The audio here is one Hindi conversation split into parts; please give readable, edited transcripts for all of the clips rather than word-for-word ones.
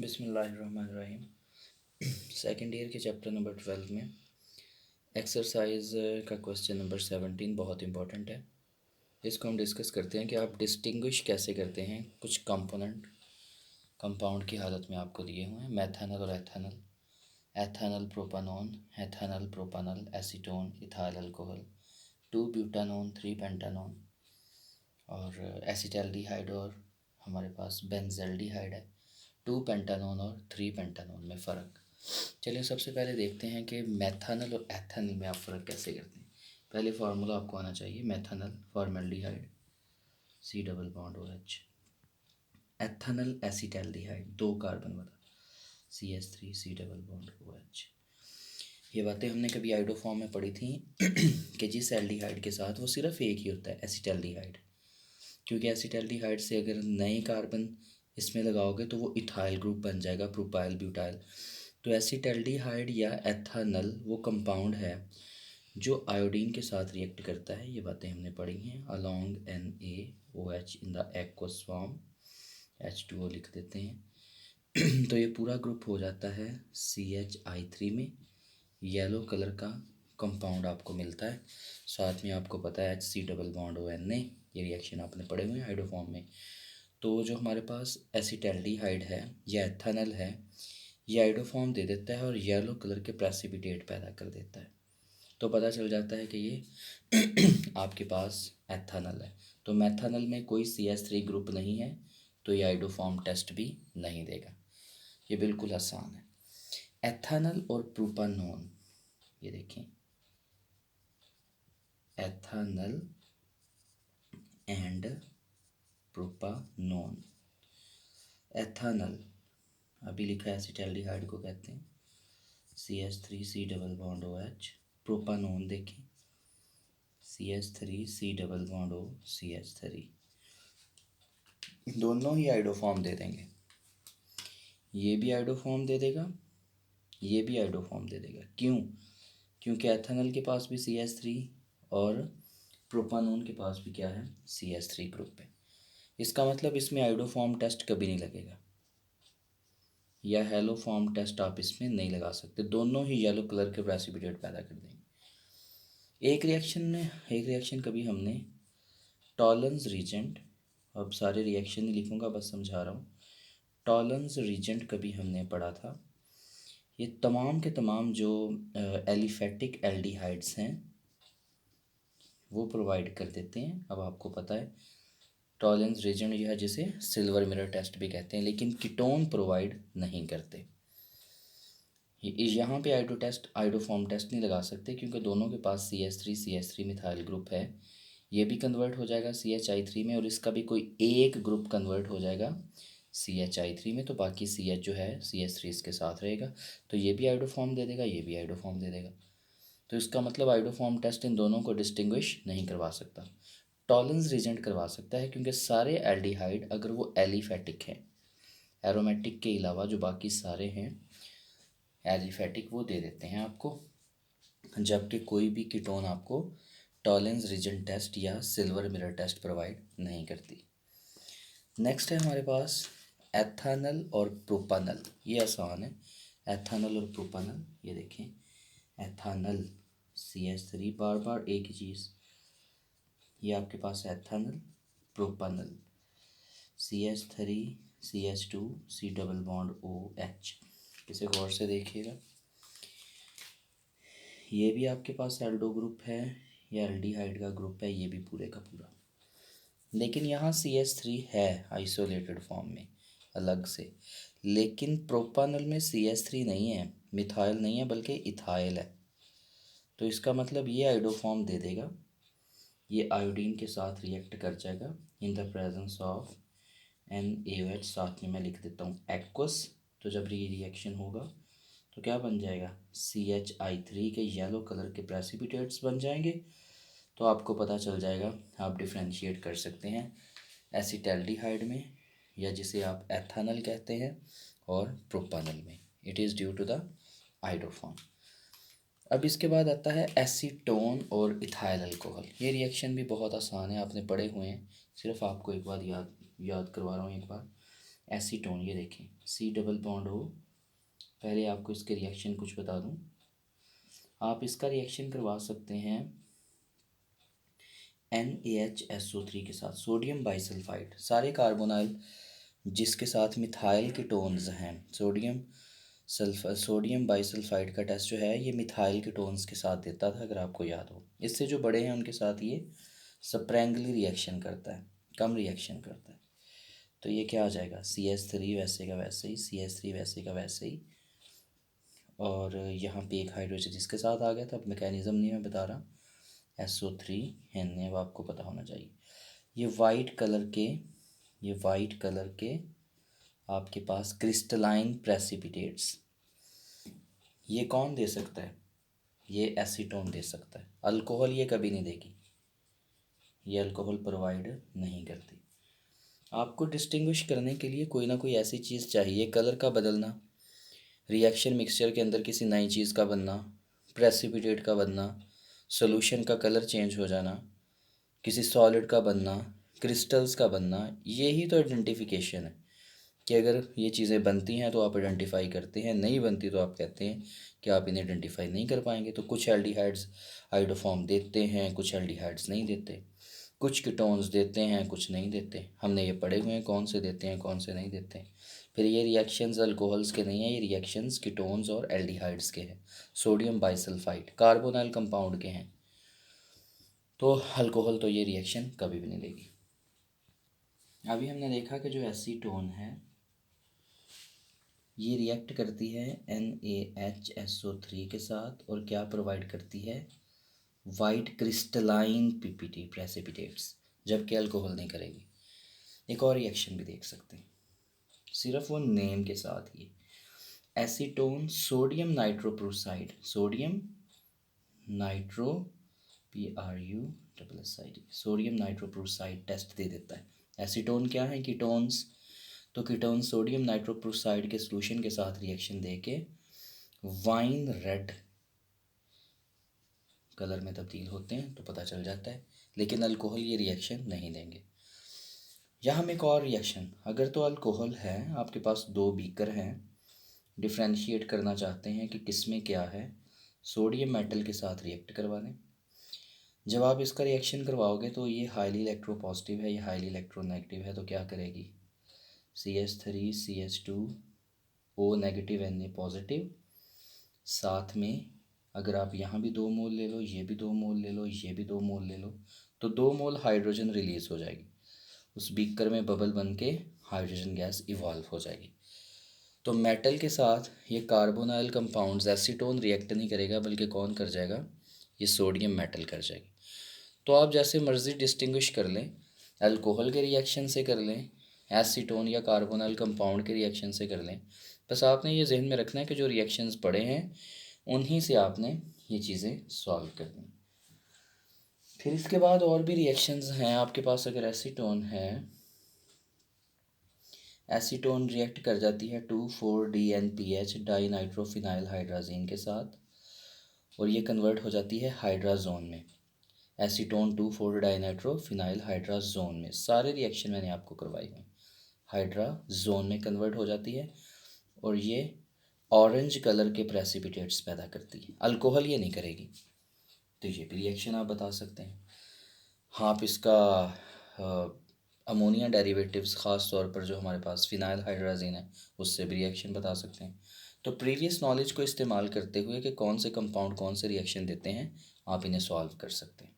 बिस्मिल्लाहिर्रहमानिर्रहीम। सेकेंड ईयर के चैप्टर नंबर 12 में एक्सरसाइज का क्वेश्चन नंबर 17 बहुत इंपॉर्टेंट है। इसको हम डिस्कस करते हैं कि आप डिस्टिंग्विश कैसे करते हैं कुछ कंपोनेंट कंपाउंड की हालत में आपको दिए हुए हैं, मेथानल और ethanal, ethanal propanone, ethanal propanal, acetone, ethyl alcohol, 2 butanone, 3 pentanone और एसिटैल्डिहाइड और हमारे पास बेंजल्डिहाइड है। 2 पेंटानोन और 3 पेंटानोन में फ़र्क। चलिए सबसे पहले देखते हैं कि मेथानल और एथानल में आप फ़र्क कैसे करते हैं। पहले फार्मूला आपको आना चाहिए। Methanal formaldehyde C double bond O H, ethanal acetaldehyde 2 carbon वाला CH3 C double bond O H. ये बातें हमने कभी आइडोफॉर्म में पढ़ी थी कि जिस एल्डिहाइड के साथ वो सिर्फ एक ही होता है एसिटैल्डिहाइड, क्योंकि एसिटैल्डिहाइड से अगर नए कार्बन इसमें लगाओगे तो वो इथाइल ग्रुप बन जाएगा, प्रोपाइल ब्यूटाइल। तो एसिटैल्डिहाइड या एथानल वो कंपाउंड है जो आयोडीन के साथ रिएक्ट करता है। ये बातें हमने पढ़ी हैं। Along NaOH in the aqueous form, H2O लिख देते हैं तो ये पूरा ग्रुप हो जाता है CHI3 में। येलो कलर का कंपाउंड आपको मिलता है। साथ में आपको पता है HC डबल बॉन्ड ONA, ये रिएक्शन आपने पढ़े हुए हैं हाइड्रोफॉर्म में। तो जो हमारे पास एसिटैल्डिहाइड है या एथानल है, ये आइडोफॉर्म दे देता है और येलो कलर के प्रेसिपिटेट पैदा कर देता है। तो पता चल जाता है कि ये आपके पास एथानल है। तो मेथानल में कोई CH3 ग्रुप नहीं है, तो ये आइडोफॉर्म टेस्ट भी नहीं देगा। ये बिल्कुल आसान है। एथानल और प्रोपानोन, ये देखें, एथानल एंड प्रोपानोन। एथानल अभी लिखा है एसिटैल्डिहाइड को कहते हैं, CH3 C double bond OH। Propanone देखें, CH3 C double bond O CH3। दोनों ही आइडोफॉर्म दे देंगे। ये भी आइडोफॉर्म दे देगा, ये भी आइडोफॉर्म दे देगा। क्यों? क्योंकि एथेनॉल के पास भी CH3 और प्रोपानोन के पास भी क्या है, CH3 ग्रुप है। इसका मतलब इसमें आइडोफॉर्म टेस्ट कभी नहीं लगेगा या हेलोफॉर्म टेस्ट आप इसमें नहीं लगा सकते। दोनों ही येलो कलर के प्रेसिपिटेट पैदा कर देंगे। एक रिएक्शन कभी हमने टॉलन्स रीजेंट, अब सारे रिएक्शन नहीं लिखूँगा, बस समझा रहा हूँ। टॉलन्स रीजेंट कभी हमने पढ़ा था। ये तमाम के तमाम जो एलिफेटिक एल्डिहाइड्स हैं वो प्रोवाइड कर देते हैं। अब आपको पता है टॉलन्स रीजेंट यह जिसे सिल्वर मिरर टेस्ट भी कहते हैं, लेकिन कीटोन प्रोवाइड नहीं करते। यहाँ पे आइडोफॉर्म टेस्ट नहीं लगा सकते क्योंकि दोनों के पास CH3 मिथाइल ग्रुप है। ये भी कन्वर्ट हो जाएगा CHI3 में और इसका भी कोई एक ग्रुप कन्वर्ट हो जाएगा CHI3 में, तो बाकी CH जो है CH3 इसके साथ रहेगा। तो ये भी आइडोफॉर्म दे देगा, ये भी आइडोफॉर्म दे देगा। तो इसका मतलब आइडोफॉर्म टेस्ट इन दोनों को डिस्टिंग्विश नहीं करवा सकता। टॉलन्स रीजेंट करवा सकता है क्योंकि सारे एल्डिहाइड अगर वो एलिफेटिक हैं, एरोमेटिक के अलावा जो बाकी सारे हैं एलिफेटिक, वो दे देते हैं आपको, जबकि कोई भी कीटोन आपको टॉलन्स रीजेंट टेस्ट या सिल्वर मिरर टेस्ट प्रोवाइड नहीं करती। नेक्स्ट है हमारे पास एथानल और प्रोपानल। ये आसान है, एथानल और प्रोपानल। ये देखें, एथानल CH3, बार बार एक ही चीज़। ये आपके पास ethanal, propanal CH3 CH2 C double bond OH। इसे गौर से देखिएगा, ये भी आपके पास एल्डो ग्रुप है या एल्डिहाइड का ग्रुप है, ये भी पूरे का पूरा। लेकिन यहाँ CH3 है आइसोलेटेड फॉर्म में अलग से, लेकिन प्रोपानल में CH3 नहीं है, मिथाइल नहीं है, बल्कि इथाइल है। तो इसका मतलब ये आइडोफॉर्म दे देगा, ये आयोडीन के साथ रिएक्ट कर जाएगा in the presence of NaOH। साथ में मैं लिख देता हूँ एक्वस। तो जब ये रिएक्शन होगा तो क्या बन जाएगा, CHI3 के येलो कलर के प्रेसिपिटेट्स बन जाएंगे। तो आपको पता चल जाएगा, आप डिफ्रेंशिएट कर सकते हैं एसिटैल्डिहाइड में, या जिसे आप एथानल कहते हैं, और प्रोपानल में। It is due to the iodoform. अब इसके बाद आता है एसीटोन और इथाइल अल्कोहल। ये रिएक्शन भी बहुत आसान है, आपने पढ़े हुए हैं, सिर्फ आपको एक बार याद करवा रहा हूँ एक बार। एसीटोन, ये देखें C डबल बॉन्ड O। पहले आपको इसके रिएक्शन कुछ बता दूं, आप इसका रिएक्शन करवा सकते हैं NaHSO3 के साथ, सोडियम बाइसल्फाइड। सारे कार्बोनाइल जिसके साथ मिथाइल कीटोन्स हैं, सोडियम बाइसल्फाइड का टेस्ट जो है ये मिथाइल कीटोन्स के साथ देता था, अगर आपको याद हो। इससे जो बड़े हैं उनके साथ ये स्प्रैंगली रिएक्शन करता है, कम रिएक्शन करता है। तो ये क्या आ जाएगा, CH3 वैसे का वैसे ही, CH3 वैसे का वैसे ही, और यहाँ पे एक हाइड्रोजन इसके साथ आ गया था। अब मैकेनिज़्म नहीं मैं बता रहा, SO3 Na, अब आपको पता होना चाहिए। ये वाइट कलर के आपके पास क्रिस्टलाइन प्रेसिपिटेट्स, ये कौन दे सकता है, ये एसीटोन दे सकता है। अल्कोहल ये कभी नहीं देगी, ये अल्कोहल प्रोवाइड नहीं करती। आपको डिस्टिंग्विश करने के लिए कोई ना कोई ऐसी चीज़ चाहिए, कलर का बदलना, रिएक्शन मिक्सचर के अंदर किसी नई चीज़ का बनना, प्रेसिपिटेट का बनना, सॉल्यूशन का कलर चेंज हो जाना, किसी सॉलिड का बनना, क्रिस्टल्स का बनना। यही तो आइडेंटिफिकेशन है कि अगर ये चीज़ें बनती हैं तो आप आइडेंटिफाई करते हैं, नहीं बनती तो आप कहते हैं कि आप इन्हें आइडेंटिफाई नहीं कर पाएंगे। तो कुछ एल्डिहाइड्स आइडोफॉर्म देते हैं, कुछ एल्डिहाइड्स नहीं देते, कुछ कीटोन्स देते हैं, कुछ नहीं देते। हमने ये पढ़े हुए हैं कौन से देते हैं कौन से नहीं देते। फिर ये रिएक्शंस अल्कोहल्स के नहीं हैं, ये रिएक्शंस कीटोन्स और एल्डिहाइड्स के हैं। सोडियम बाइसल्फाइड कार्बोनाइल कंपाउंड के हैं, तो अल्कोहल तो ये रिएक्शन कभी भी नहीं देगी। अभी हमने देखा कि जो एसीटोन है ये रिएक्ट करती है NaHSO3 के साथ, और क्या प्रोवाइड करती है, वाइट क्रिस्टलाइन पीपीटी प्रेसिपिटेट्स, जबकि अल्कोहल नहीं करेगी। एक और रिएक्शन भी देख सकते हैं, सिर्फ वो नेम के साथ ही, acetone sodium nitroprusside, sodium nitro PRU sodium nitroprusside test दे देता है। एसीटोन क्या है, कीटोन्स, तो कीटोन सोडियम नाइट्रोप्रोसाइड के सोल्यूशन के साथ रिएक्शन देके वाइन रेड कलर में तब्दील होते हैं, तो पता चल जाता है। लेकिन अल्कोहल ये रिएक्शन नहीं देंगे। यहाँ हम एक और रिएक्शन, अगर तो अल्कोहल है, आपके पास दो बीकर हैं, डिफ्रेंशिएट करना चाहते हैं कि किस में क्या है, सोडियम मेटल के साथ रिएक्ट करवा दें। जब आप इसका रिएक्शन करवाओगे तो ये हाईली इलेक्ट्रोपॉजिटिव है, ये हाईली इलेक्ट्रोनेगेटिव है, तो क्या करेगी, CH3 CH2 O negative Na positive, साथ में अगर आप यहाँ भी 2 मोल ले लो, ये भी 2 मोल ले लो, ये भी 2 मोल ले लो, तो 2 मोल हाइड्रोजन रिलीज हो जाएगी, उस बीकर में बबल बन के हाइड्रोजन गैस इवॉल्व हो जाएगी। तो मेटल के साथ ये कार्बोनाइल कंपाउंड्स एसीटोन रिएक्ट नहीं करेगा, बल्कि कौन कर जाएगा, ये सोडियम मेटल कर जाएगी। तो आप जैसे मर्ज़ी डिस्टिंग्विश कर लें, अल्कोहल के रिएक्शन से कर लें, एसीटोन या कार्बोनाइल कंपाउंड के रिएक्शन से कर लें, बस आपने ये जहन में रखना है कि जो रिएक्शंस पड़े हैं उन्हीं से आपने ये चीज़ें सॉल्व करनी। फिर इसके बाद और भी रिएक्शंस हैं आपके पास। अगर एसीटोन है, एसीटोन रिएक्ट कर जाती है 2,4-DNPH डाई नाइट्रोफिनाइल हाइड्राजीन के साथ, और ये कन्वर्ट हो जाती है हाइड्राजोन में, एसीटोन 2,4 डाइनाइट्रोफिनाइल हाइड्राजोन में। सारे रिएक्शन मैंने आपको करवाई हैं, हाइड्राजोन में कन्वर्ट हो जाती है, और ये ऑरेंज कलर के प्रेसिपिटेट्स पैदा करती है। अल्कोहल ये नहीं करेगी। तो ये भी रिएक्शन आप बता सकते हैं। हाँ, आप इसका अमोनिया डेरिवेटिव्स, ख़ास तौर पर जो हमारे पास फिनाइल हाइड्राजीन है, उससे भी रिएक्शन बता सकते हैं। तो प्रीवियस नॉलेज को इस्तेमाल करते हुए कि कौन से कंपाउंड कौन से रिएक्शन देते हैं, आप इन्हें सॉल्व कर सकते हैं।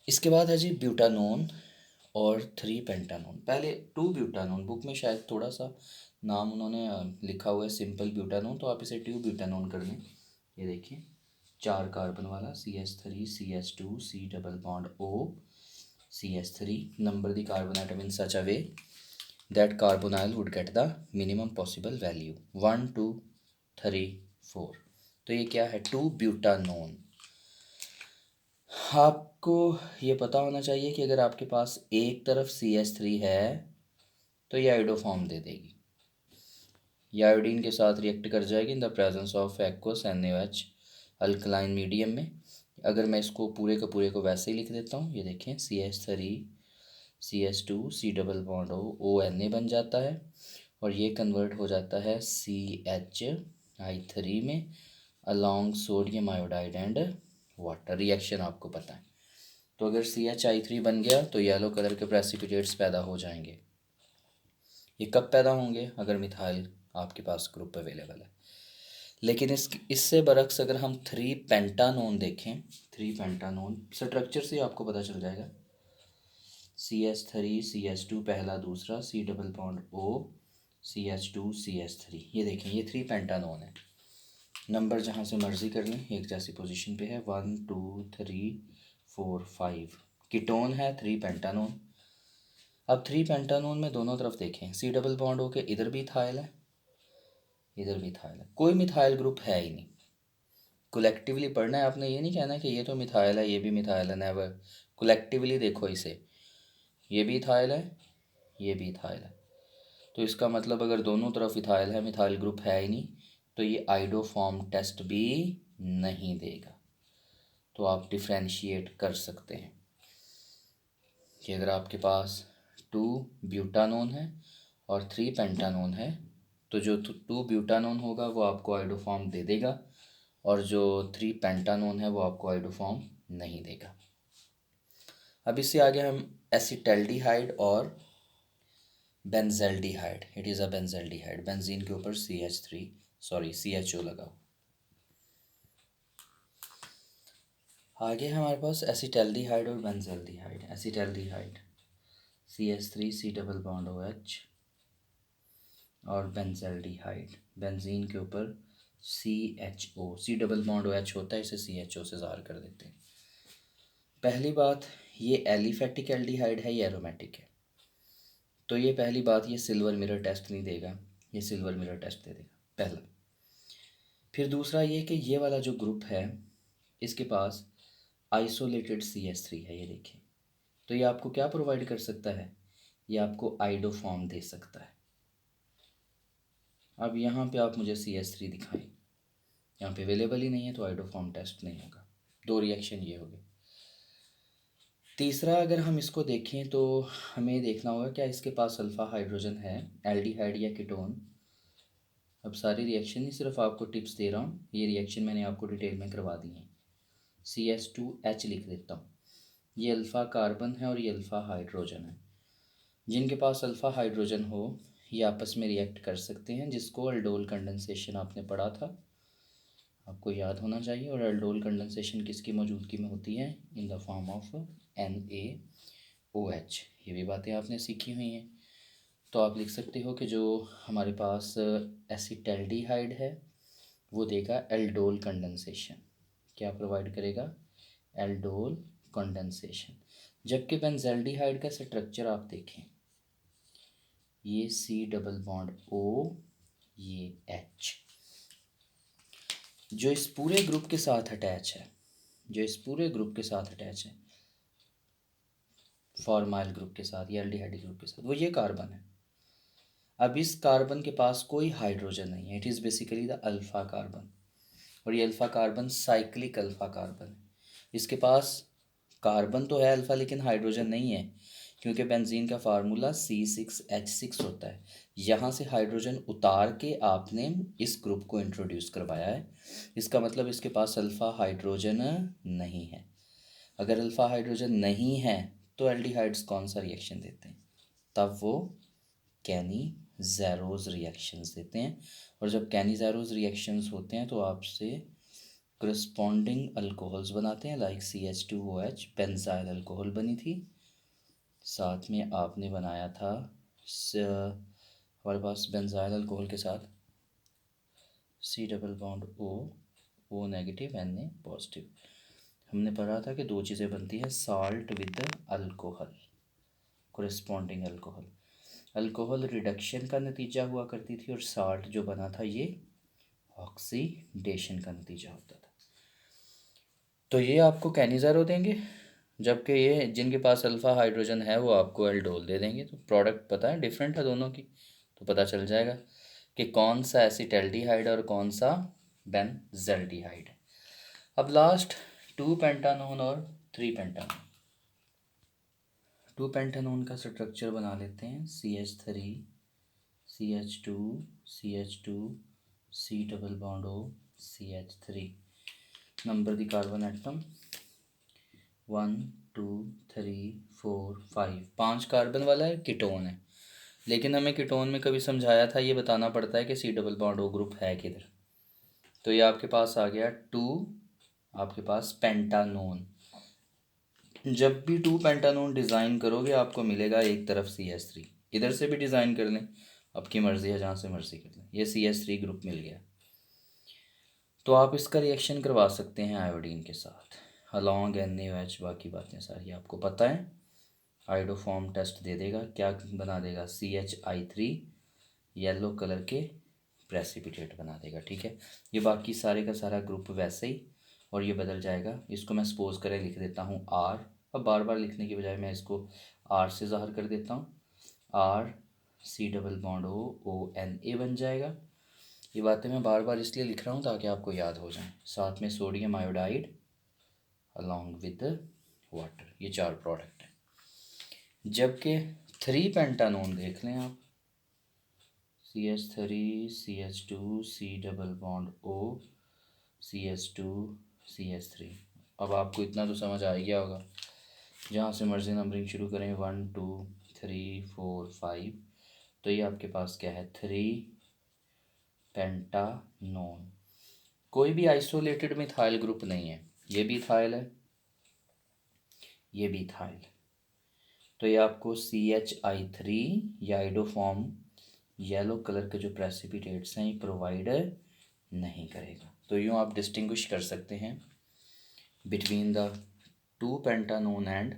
इसके बाद है जी ब्यूटानोन और 3 पेंटानोन। पहले 2 ब्यूटानोन, बुक में शायद थोड़ा सा नाम उन्होंने लिखा हुआ है सिंपल ब्यूटानोन, तो आप इसे 2 ब्यूटानोन कर लें। ये देखिए 4 कार्बन वाला, CH3 CH2 C double bond O CH3, number the carbon atom in such a way that carbonyl would get the minimum possible value 1 2 3 4। तो ये क्या है, 2 ब्यूटानोन। आपको ये पता होना चाहिए कि अगर आपके पास एक तरफ CH3 है तो ये आइडोफॉर्म दे देगी, ये आयोडीन के साथ रिएक्ट कर जाएगी in the presence of aqueous NaOH alkaline medium में। अगर मैं इसको पूरे के पूरे को वैसे ही लिख देता हूँ, ये देखें CH3 CH2 C double bond O Na बन जाता है और ये कन्वर्ट हो जाता है CHI3 में along sodium iodide and water. Reaction आपको पता है। तो अगर CHI3 बन गया तो येलो कलर के प्रेसिपिटेट्स पैदा हो जाएंगे। ये कब पैदा होंगे? अगर मिथाइल आपके पास ग्रुप अवेलेबल है। लेकिन इससे बरक्स अगर हम 3 पेंटानोन देखें, 3 पेंटानोन स्ट्रक्चर से आपको पता चल जाएगा। CH3 CH2 पहला दूसरा C double bond O CH2 CH3। ये देखें, ये 3 पेंटानोन है। नंबर जहाँ से मर्जी कर लें, एक जैसी पोजीशन पे है। 1 2 3 4 5 कीटोन है 3 पेंटानोन। अब 3 पेंटानोन में दोनों तरफ देखें, C डबल बॉन्ड O के इधर भी मिथाइल है, इधर भी मिथाइल है, कोई मिथाइल ग्रुप है ही नहीं। कलेक्टिवली पढ़ना है आपने, ये नहीं कहना कि ये तो मिथाइल है, ये भी मिथाइल है। नेवर। कलेक्टिवली देखो इसे, ये भी इथाइल है, ये भी इथाइल है। तो इसका मतलब अगर दोनों तरफ इथाइल है, मिथाइल ग्रुप है ही नहीं, तो ये आइडोफॉर्म टेस्ट भी नहीं देगा। तो आप डिफ्रेंशिएट कर सकते हैं कि अगर आपके पास 2 ब्यूटानोन है और 3 पेंटानोन है, तो जो 2 ब्यूटानोन होगा वो आपको आइडोफॉर्म दे देगा और जो 3 पेंटानोन है वो आपको आइडोफॉर्म नहीं देगा। अब इससे आगे हम एसिटल्डिहाइड और benzaldehyde, it is a benzaldehyde, benzene के ऊपर CHO लगाओ। आगे हमारे पास एसिटल्डिहाइड और benzaldehyde. Acetaldehyde CH3 C double bond OH और बेंजल्डिहाइड बेंजीन के ऊपर CHO, C double bond OH होता है, इसे CHO से ज़ाहिर कर देते हैं। पहली बात, ये एलिफेटिक एल्डिहाइड है, ये एरोमेटिक है। तो ये पहली बात, ये सिल्वर मिरर टेस्ट नहीं देगा, ये सिल्वर मिरर टेस्ट दे देगा, पहला। फिर दूसरा ये कि ये वाला जो ग्रुप है इसके पास आइसोलेटेड CH3 है, ये देखिए। तो ये आपको क्या प्रोवाइड कर सकता है? ये आपको आइडोफॉर्म दे सकता है। अब यहाँ पे आप मुझे CH3 दिखाएं, यहाँ पे अवेलेबल ही नहीं है, तो आइडोफॉर्म टेस्ट नहीं होगा। 2 रिएक्शन ये हो गए। तीसरा, अगर हम इसको देखें तो हमें देखना होगा क्या इसके पास अल्फ़ा हाइड्रोजन है, एल्डिहाइड या कीटोन। अब सारी रिएक्शन नहीं, सिर्फ आपको टिप्स दे रहा हूँ, ये रिएक्शन मैंने आपको डिटेल में करवा दी है। CH2H लिख देता हूँ, ये अल्फ़ा कार्बन है और ये अल्फ़ा हाइड्रोजन है। जिनके पास अल्फ़ा हाइड्रोजन हो ये आपस में रिएक्ट कर सकते हैं, जिसको अल्डोल कंडेंसेशन आपने पढ़ा था, आपको याद होना चाहिए। और अल्डोल कंडेंसेशन किसकी मौजूदगी में होती है? In the form of NaOH। ये भी बातें आपने सीखी हुई हैं। तो आप लिख सकते हो कि जो हमारे पास एसिटल्डिहाइड है वो देगा एल्डोल कंडेंसेशन। क्या प्रोवाइड करेगा? Aldol condensation. जबकि बेंजल्डिहाइड का स्ट्रक्चर आप देखें, ये C डबल बॉन्ड O, ये H, जो इस पूरे ग्रुप के साथ अटैच है, जो इस पूरे ग्रुप के साथ अटैच है, फॉर्माइल ग्रुप के साथ या एल्डिहाइड ग्रुप के साथ, वो ये कार्बन है। अब इस कार्बन के पास कोई हाइड्रोजन नहीं है, it is basically the alpha carbon. और ये alpha carbon cyclic alpha carbon है। इसके पास कार्बन तो है अल्फ़ा, लेकिन हाइड्रोजन नहीं है, क्योंकि बेंजीन का फार्मूला C6H6 होता है। यहाँ से हाइड्रोजन उतार के आपने इस ग्रुप को इंट्रोड्यूस करवाया है। इसका मतलब इसके पास अल्फ़ा हाइड्रोजन नहीं है। अगर अल्फ़ा हाइड्रोजन नहीं है तो एल्डिहाइड्स कौन सा रिएक्शन देते हैं? तब वो कैनी-ज़ेरोज़ रिएक्शंस देते हैं। और जब कैनी-ज़ेरोज़ रिएक्शंस होते हैं तो आपसे करस्पॉन्डिंग अल्कोहल्स बनाते हैं, लाइक CH2OH बेंजाइल अल्कोहल बनी थी। साथ में आपने बनाया था हमारे पास बेंजाइल अल्कोहल के साथ C double bond O negative Na positive. हमने पढ़ा था कि 2 चीज़ें बनती हैं, salt with alcohol, corresponding alcohol. Alcohol reduction का नतीजा हुआ करती थी और साल्ट जो बना था ये ऑक्सीडेशन का नतीजा होता था। तो ये आपको कैनिज़ारो देंगे, जबकि ये जिनके पास अल्फ़ा हाइड्रोजन है वो आपको एल्डोल दे देंगे। तो प्रोडक्ट पता है डिफरेंट है दोनों की, तो पता चल जाएगा कि कौन सा एसिटल्डिहाइड और कौन सा बेंजल्डिहाइड है। अब लास्ट 2 पेंटानोन और 3 पेंटानोन। 2 पेंटानोन का स्ट्रक्चर बना लेते हैं, CH3 CH2 CH2 C double bond O CH3। Number दी कार्बन एटम 1 2 3 4 5, 5 कार्बन वाला है, कीटोन है। लेकिन हमें कीटोन में कभी समझाया था, ये बताना पड़ता है कि C double bond O group है किधर। तो ये आपके पास आ गया 2, आपके पास पेंटानोन। जब भी 2 पेंटानोन डिज़ाइन करोगे आपको मिलेगा एक तरफ CH3, इधर से भी डिज़ाइन कर लें, आपकी मर्ज़ी है, जहाँ से मर्ज़ी कर लें। ये CH3 ग्रुप मिल गया, तो आप इसका रिएक्शन करवा सकते हैं आयोडीन के साथ अलॉन्ग NaOH। बाकी बातें सारी आपको पता है। आयोडोफॉर्म टेस्ट दे देगा, क्या बना देगा, CHI3 येलो कलर के प्रेसिपिटेट बना देगा, ठीक है। ये बाकी सारे का सारा ग्रुप वैसे ही, और ये बदल जाएगा। इसको मैं सपोज करें लिख देता हूँ R, अब बार बार लिखने की बजाय मैं इसको R से ज़ाहिर कर देता हूँ। R C double bond ONA बन जाएगा। ये बातें मैं बार बार इसलिए लिख रहा हूँ ताकि आपको याद हो जाए। साथ में sodium iodide along with water, ये 4 प्रोडक्ट हैं। जबकि 3 पेंटानोन देख लें आप, CH3 CH2 C double bond O CH2 CH3। अब आपको इतना तो समझ आ ही गया होगा, जहाँ से मर्जी नंबरिंग शुरू करें, 1 2 3 4 5। तो ये आपके पास क्या है, 3 पेंटानोन। कोई भी आइसोलेटेड मिथाइल ग्रुप नहीं है, ये भी इथाइल है, ये भी इथाइल। तो ये आपको CHI3 या आइडोफॉर्म येलो कलर के जो प्रेसिपिटेट्स हैं ये प्रोवाइड नहीं करेगा। तो यूँ आप डिस्टिंग्विश कर सकते हैं between the 2 pentanone and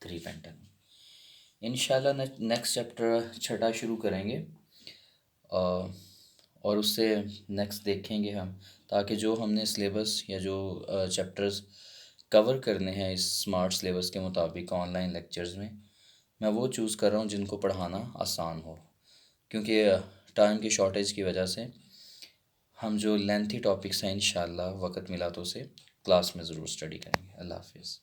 3 pentanone. इंशाल्लाह नेक्स्ट चैप्टर छठा शुरू करेंगे, और उससे नेक्स्ट देखेंगे हम, ताकि जो हमने सिलेबस या जो चैप्टर्स कवर करने हैं इस स्मार्ट सिलेबस के मुताबिक ऑनलाइन लेक्चर्स में, मैं वो चूज़ कर रहा हूँ जिनको पढ़ाना आसान हो। क्योंकि टाइम की शॉर्टेज की वजह से हम जो लेंथी टॉपिक्स हैं इंशाल्लाह वक़्त मिला तो उसे क्लास में ज़रूर स्टडी करेंगे। अल्लाह हाफ़िज़।